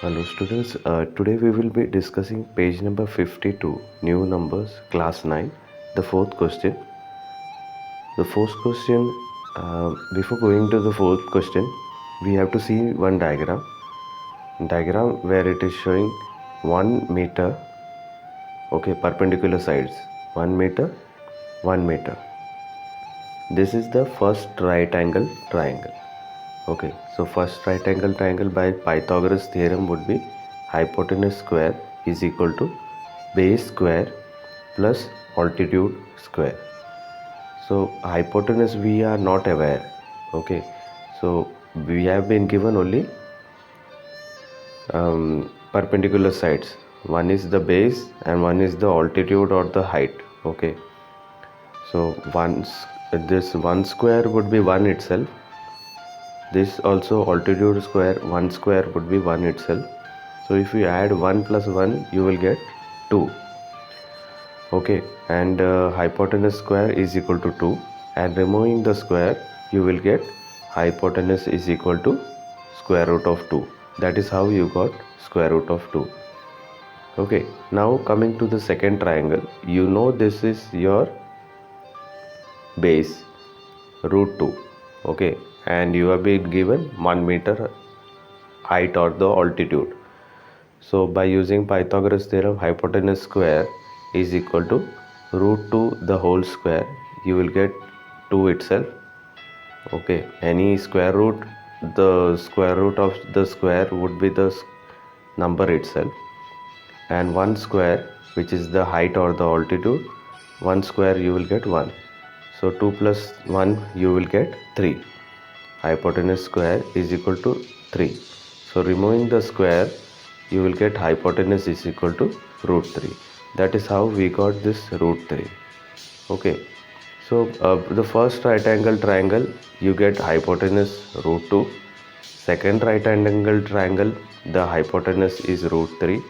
Hello students, today we will be discussing page number 52, new numbers, class 9, the fourth question. The fourth question, before going to the fourth question, we have to see one diagram where it is showing 1 meter, okay, perpendicular sides, 1 meter, 1 meter. This is the first right angle triangle. Okay, so first right angle triangle by Pythagoras theorem would be hypotenuse square is equal to base square plus altitude square. So hypotenuse we are not aware. Okay, so we have been given only perpendicular sides. One is the base and one is the altitude or the height. Okay, so this one square would be one itself. This also altitude square, 1 square would be 1 itself. So if you add 1 plus 1, you will get 2. Okay, and hypotenuse square is equal to 2. And removing the square, you will get hypotenuse is equal to square root of 2. That is how you got square root of 2. Okay, now coming to the second triangle, you know this is your base root 2. Okay, and you have been given 1 meter height or the altitude. So by using Pythagoras theorem, hypotenuse square is equal to root 2 the whole square. You will get 2 itself. Okay, any square root, the square root of the square would be the number itself, and 1 square, which is the height or the altitude, 1 square you will get 1. So 2 plus 1 you will get 3. Hypotenuse square is equal to 3. So removing the square, you will get hypotenuse is equal to root 3. That is how we got this root 3. Okay, so the first right angle triangle, you get hypotenuse root 2. Second right angle triangle, the hypotenuse is root 3.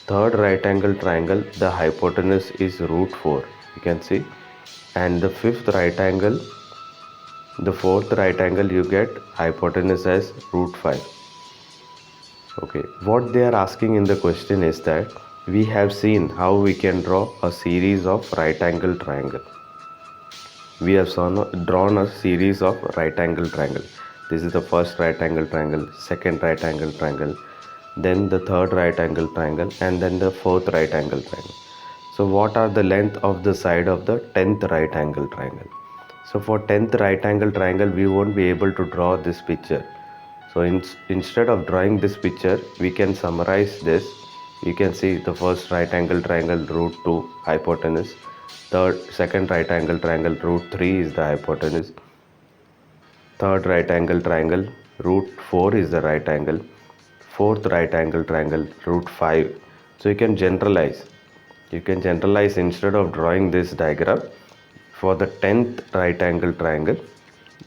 Third right angle triangle, the hypotenuse is root 4. You can see. And the fifth right angle, the fourth right angle, you get hypotenuse as root 5. Okay, what they are asking in the question is that we have seen how we can draw a series of right angle triangle. We have drawn a series of right angle triangle. This is the first right angle triangle, second right angle triangle, then the third right angle triangle, and then the fourth right angle triangle. So what are the length of the side of the 10th right angle triangle? So for 10th right angle triangle, we won't be able to draw this picture. So instead of drawing this picture, we can summarize this. You can see the first right angle triangle root 2 hypotenuse. Second right angle triangle root 3 is the hypotenuse. Third right angle triangle root 4 is the right angle. Fourth right angle triangle root 5. So you can generalize. You can generalize instead of drawing this diagram. For the 10th right angle triangle,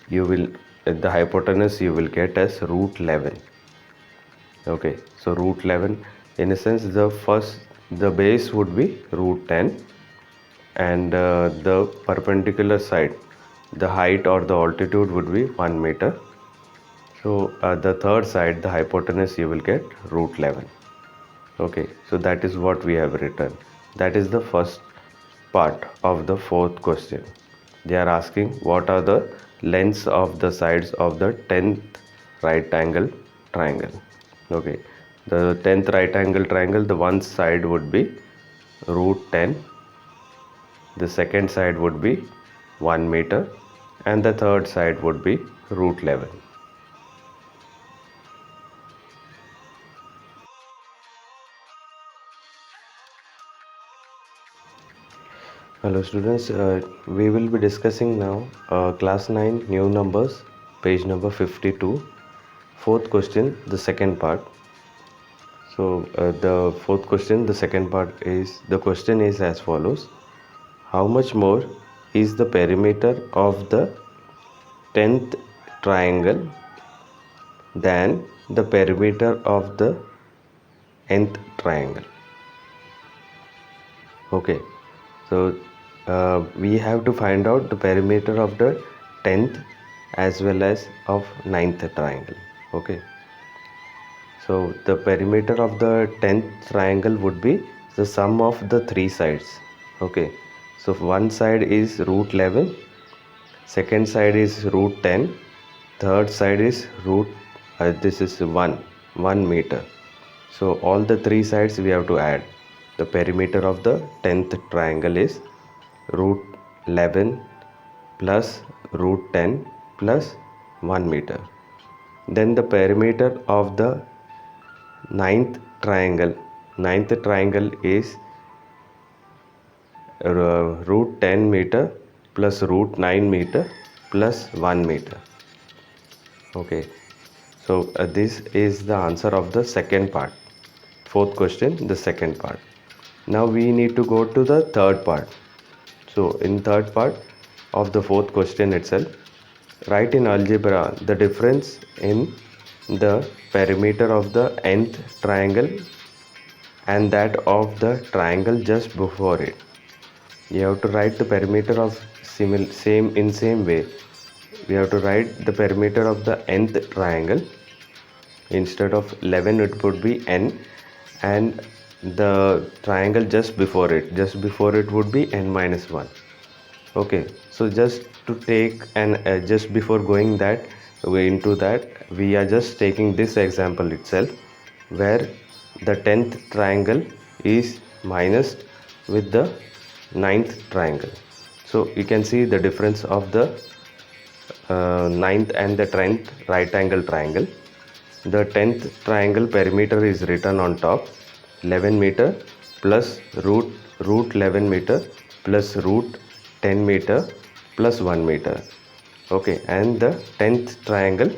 you will the hypotenuse you will get as root 11. Okay, so root 11, in a sense, the base would be root 10, and the perpendicular side, the height or the altitude would be 1 meter. So the third side, the hypotenuse, you will get root 11. Okay, so that is what we have written. That is the first part of the fourth question. They are asking what are the lengths of the sides of the 10th right angle triangle. Okay, the 10th right angle triangle, the one side would be root 10, the second side would be 1 meter, and the third side would be root 11. Hello students, we will be discussing now class 9 new numbers, page number 52, fourth question, the second part. So the fourth question, the second part is, the question is as follows: how much more is the perimeter of the 10th triangle than the perimeter of the nth triangle? Okay, so we have to find out the perimeter of the 10th as well as of 9th triangle. Okay, So the perimeter of the 10th triangle would be the sum of the three sides. Okay, so one side is root 11, second side is root 10, third side is root this is 1 meter. So all the three sides we have to add. The perimeter of the 10th triangle is root 11 plus root 10 plus 1 meter. Then the perimeter of the ninth triangle is root 10 meter plus root 9 meter plus 1 meter. Okay, so this is the answer of the second part. Fourth question, the second part. Now we need to go to the third part. So in third part of the fourth question itself, write in algebra the difference in the perimeter of the nth triangle and that of the triangle just before it. You have to write the perimeter of same way. We have to write the perimeter of the nth triangle. Instead of 11 it would be n, and the triangle just before it would be n minus 1. Okay, so just to take and just before going that into that, we are just taking this example itself where the 10th triangle is minus with the 9th triangle. So you can see the difference of the 9th and the 10th right angle triangle. The 10th triangle perimeter is written on top, 11 meter plus root 11 meter plus root 10 meter plus 1 meter. Okay, and the 10th triangle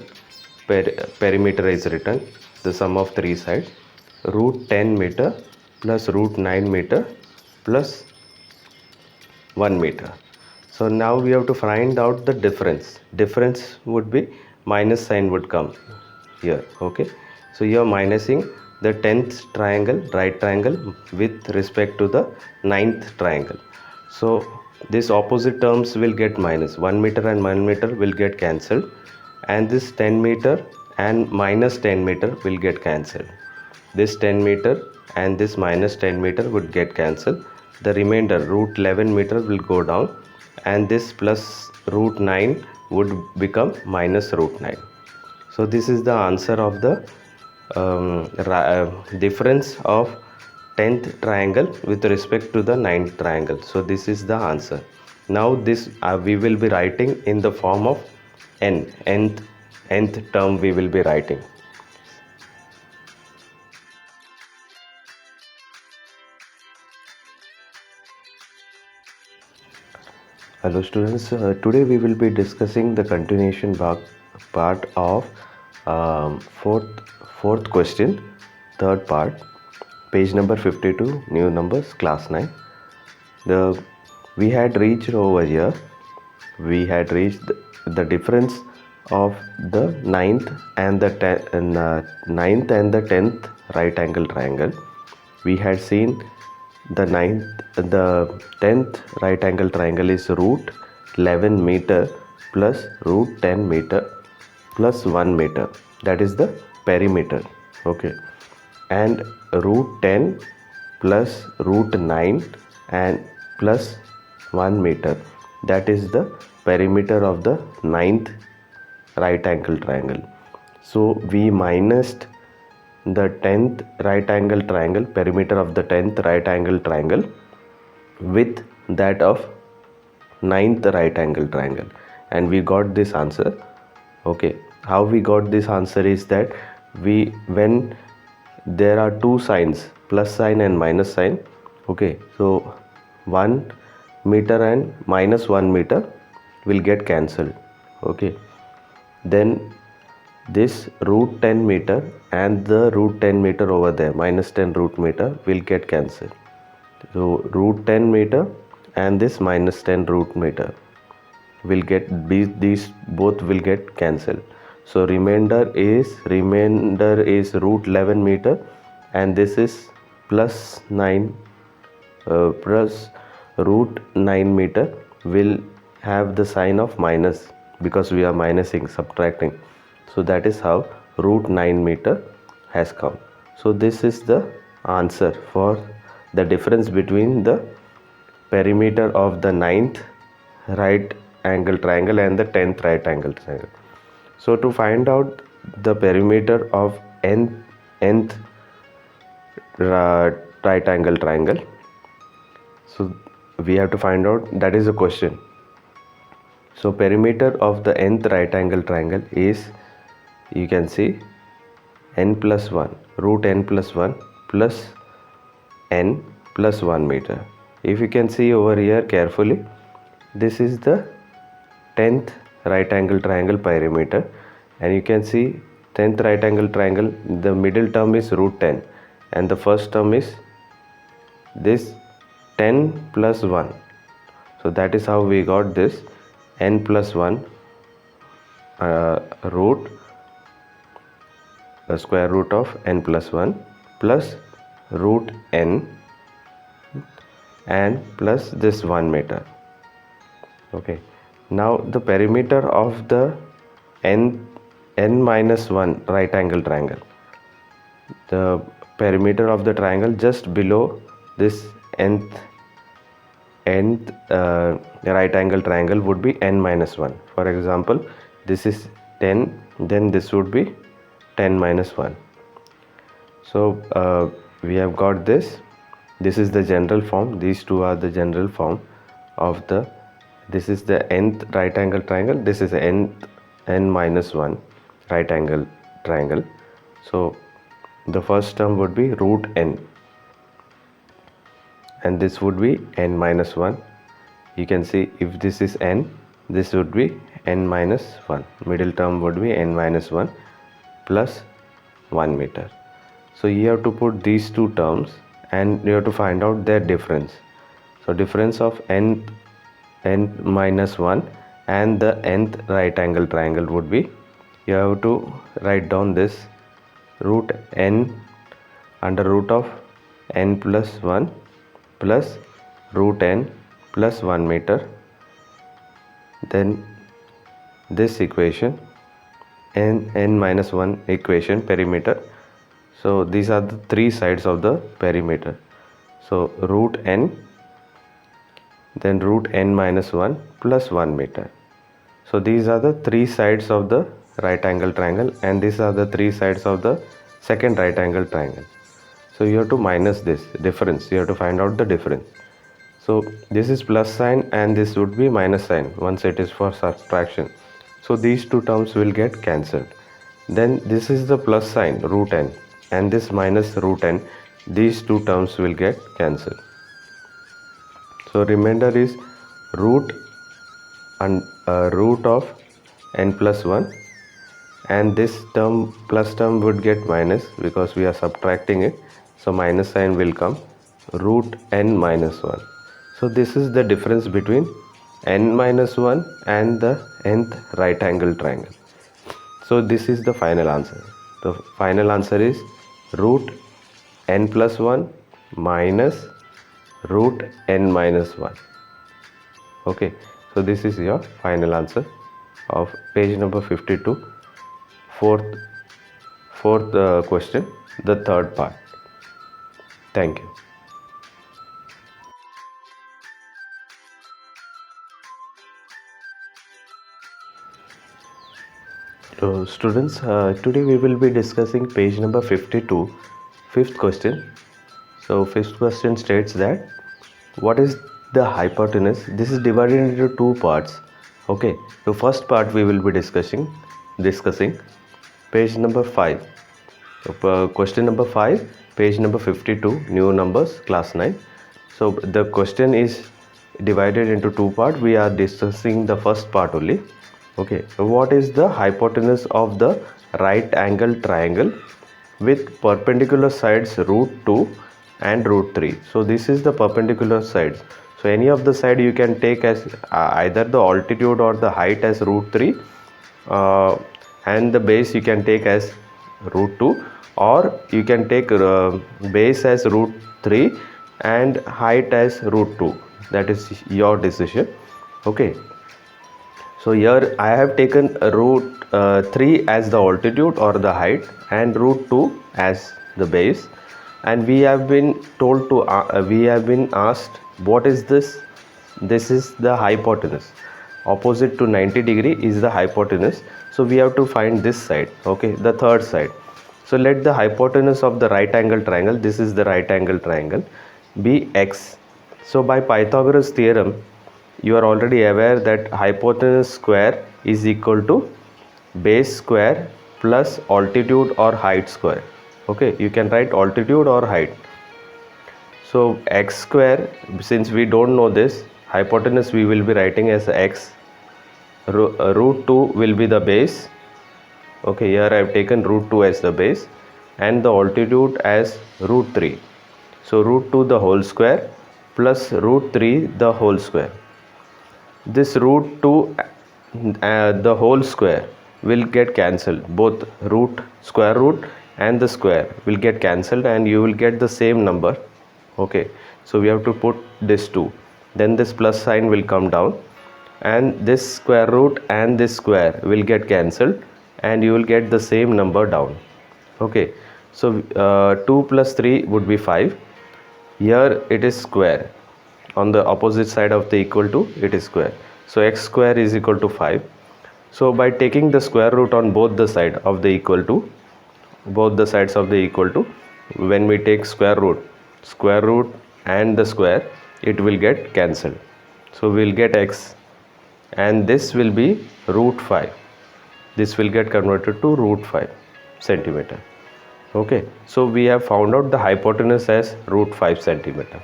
perimeter is written, the sum of three sides, root 10 meter plus root 9 meter plus 1 meter. So now we have to find out the difference would be minus sign would come here. Okay, so you are minusing the 10th triangle right triangle with respect to the 9th triangle. So this opposite terms will get minus, 1 meter and 1 meter will get cancelled, and this 10 meter and minus 10 meter will get cancelled. This 10 meter and this minus 10 meter would get cancelled. The remainder root 11 meter will go down, and this plus root 9 would become minus root 9. So this is the answer of the difference of 10th triangle with respect to the 9th triangle. So this is the answer. Now this we will be writing in the form of nth term we will be writing. Hello students, today we will be discussing the continuation part of fourth question, third part, page number 52, new numbers, class 9. We had reached over here, we had reached the difference of the ninth and the 10th right angle triangle. We had seen the 10th right angle triangle is root 11 meter plus root 10 meter plus 1 meter, that is the perimeter. Okay, and root 10 plus root 9 and plus 1 meter, that is the perimeter of the 9th right angle triangle. So we minused the 10th right angle triangle, perimeter of the 10th right angle triangle with that of 9th right angle triangle, and we got this answer. Okay, how we got this answer is that when there are two signs, plus sign and minus sign, okay, so 1 meter and minus 1 meter will get cancelled. Okay, then this root 10 meter and the root 10 meter over there, minus 10 root meter, will get cancelled. So root 10 meter and this minus 10 root meter will get, these both will get cancelled. So remainder is root 11 meter, and this is plus 9 plus root 9 meter will have the sign of minus because we are minusing, subtracting. So that is how root 9 meter has come. So this is the answer for the difference between the perimeter of the ninth right angle triangle and the 10th right angle triangle. So to find out the perimeter of nth right angle triangle, so we have to find out, that is the question. So perimeter of the nth right angle triangle is, you can see, n plus 1, root n plus 1 plus n plus 1 meter. If you can see over here carefully, this is the 10th right angle triangle perimeter, and you can see 10th right angle triangle, the middle term is root 10 and the first term is this 10 plus 1. So that is how we got this n plus 1 root the square root of n plus 1 plus root n and plus this 1 meter. Okay, now the perimeter of the n minus 1 right angle triangle, the perimeter of the triangle just below this nth right angle triangle would be n minus 1. For example, this is 10, then this would be 10 minus 1. So we have got this. This is the general form. These two are the general form of the, this is the nth right angle triangle, this is n minus 1 right angle triangle. So the first term would be root n and this would be n minus 1. You can see if this is n, this would be n minus 1. Middle term would be n minus 1 plus 1 meter. So you have to put these two terms and you have to find out their difference. So difference of n minus 1 and the nth right angle triangle would be, you have to write down this root n under root of n plus 1 plus root n plus 1 meter, then this equation n minus 1 equation perimeter. So these are the three sides of the perimeter. So root n, then root n minus 1 plus 1 meter. So these are the three sides of the right angle triangle and these are the three sides of the second right angle triangle. So you have to minus this difference, you have to find out the difference. So this is plus sign and this would be minus sign once it is for subtraction. So these two terms will get cancelled. Then this is the plus sign root n and this minus root n, these two terms will get cancelled. So remainder is root and root of n plus 1 and this term plus term would get minus because we are subtracting it. So minus sign will come, root n minus 1. So this is the difference between n minus 1 and the nth right angle triangle. So this is the final answer. The final answer is root n plus 1 minus root n minus 1. Okay, so this is your final answer of page number 52, fourth question, the third part. Thank you. So students, today we will be discussing page number 52, fifth question. So fifth question states that what is the hypotenuse? This is divided into two parts. Okay, so first part we will be discussing page number 5. So, question number 5, page number 52, new numbers, class 9. So the question is divided into two parts. We are discussing the first part only. Okay, so what is the hypotenuse of the right angle triangle with perpendicular sides root 2 and root 3? So this is the perpendicular sides. So any of the side you can take as either the altitude or the height as root 3 and the base you can take as root 2, or you can take base as root 3 and height as root 2. That is your decision. Okay, So here I have taken root 3 as the altitude or the height and root 2 as the base, and we have been told to we have been asked what is this. This is the hypotenuse. Opposite to 90 degree is the hypotenuse, so we have to find this side, okay, the third side. So let the hypotenuse of the right angle triangle, this is the right angle triangle, be x. So by Pythagoras theorem, you are already aware that hypotenuse square is equal to base square plus altitude or height square. Okay, you can write altitude or height. So x square, since we don't know this, hypotenuse we will be writing as x. Root 2 will be the base. Okay, here I have taken root 2 as the base and the altitude as root 3. So root 2 the whole square plus root 3 the whole square. This root 2 the whole square will get cancelled. Both square root and the square will get cancelled and you will get the same number. Okay, so we have to put this 2. Then this plus sign will come down and this square root and this square will get cancelled and you will get the same number down. Okay, so 2 plus 3 would be 5. Here it is square. On the opposite side of the equal to, it is square. So x square is equal to 5. So by taking the square root on both the sides of the equal to, when we take square root and the square, it will get cancelled. So we will get x and this will be root 5. This will get converted to root 5 centimeter. Okay, so we have found out the hypotenuse as root 5 centimeter.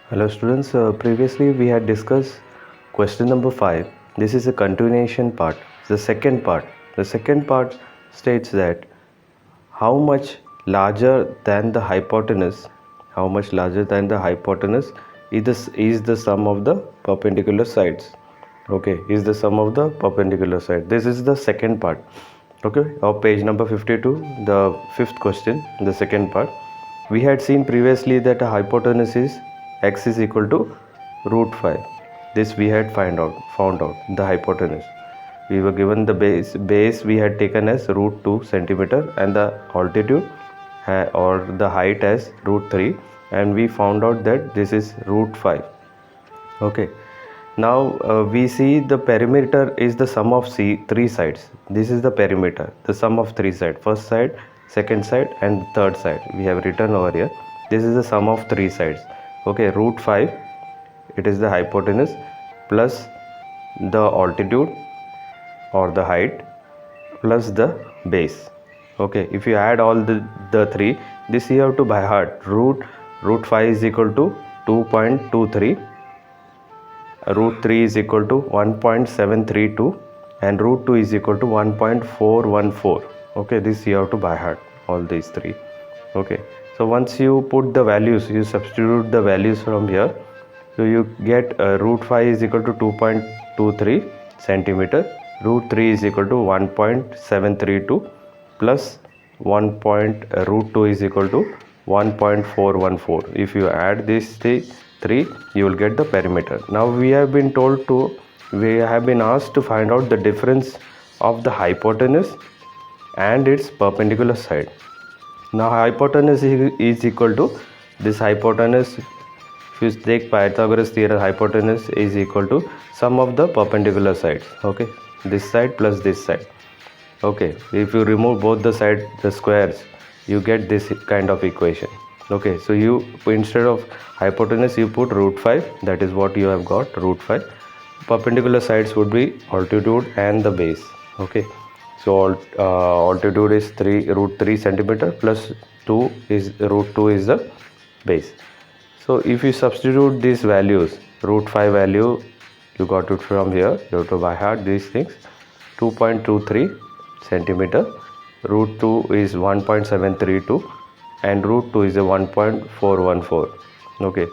Hello students, previously we had discussed question number 5. This is a continuation part. The second part states that how much larger than the hypotenuse is the sum of the perpendicular sides. Okay, is the sum of the perpendicular side. This is the second part. Okay, of page number 52, the fifth question, the second part. We had seen previously that a hypotenuse is x is equal to root 5. This we had found out the hypotenuse. We were given the base we had taken as root 2 centimeter and the altitude or the height as root 3, and we found out that this is root 5. Okay, now we see the perimeter is the sum of three sides. This is the perimeter, the sum of three sides, first side, second side and third side we have written over here. This is the sum of three sides. Okay, root 5, it is the hypotenuse, plus the altitude or the height plus the base. Okay, if you add all the three, this you have to by heart. Root 5 is equal to 2.23, root 3 is equal to 1.732 and root 2 is equal to 1.414. Okay, this you have to by heart, all these three. Okay, so once you put the values, you substitute the values from here, so you get root 5 is equal to 2.23 centimeter, root 3 is equal to 1.732 plus root 2 is equal to 1.414. If you add these three, you will get the perimeter. Now we have been asked to find out the difference of the hypotenuse and its perpendicular side. Now hypotenuse is equal to this hypotenuse. If you take Pythagoras theorem, hypotenuse is equal to sum of the perpendicular sides. Okay, this side plus this side. Okay, if you remove both the sides, the squares, you get this kind of equation. Okay, so you, instead of hypotenuse, you put root 5. That is what you have got, root 5. Perpendicular sides would be altitude and the base. Okay, so altitude is root 3 centimeter plus 2 is root 2 is the base. So if you substitute these values, root 5 value, you got it from here. You have to by heart these things. 2.23 centimeter, root 2 is 1.732 and root 2 is a 1.414. Okay,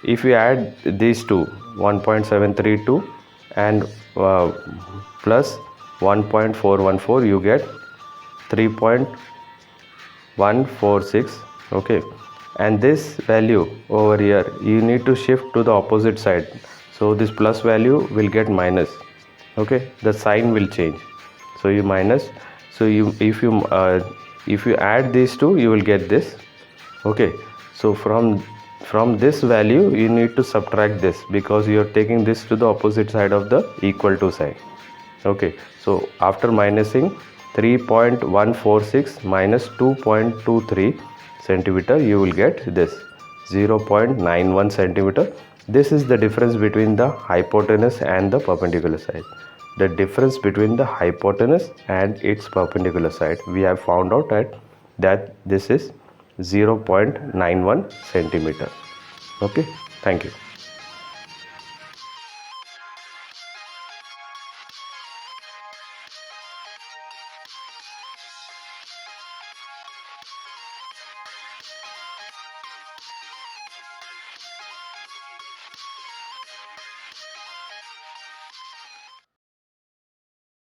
if you add these two, 1.732 and plus 1.414, you get 3.2 0.146. Okay, and this value over here you need to shift to the opposite side, so this plus value will get minus. Okay, the sign will change, so you minus. So if you add these two, you will get this. Okay, so from this value you need to subtract this, because you are taking this to the opposite side of the equal to sign. Okay, so after minusing 3.146 minus 2.23 centimeter, you will get this 0.91 centimeter. This is the difference between the hypotenuse and the perpendicular side. The difference between the hypotenuse and its perpendicular side, we have found out that this is 0.91 centimeter. Okay, thank you.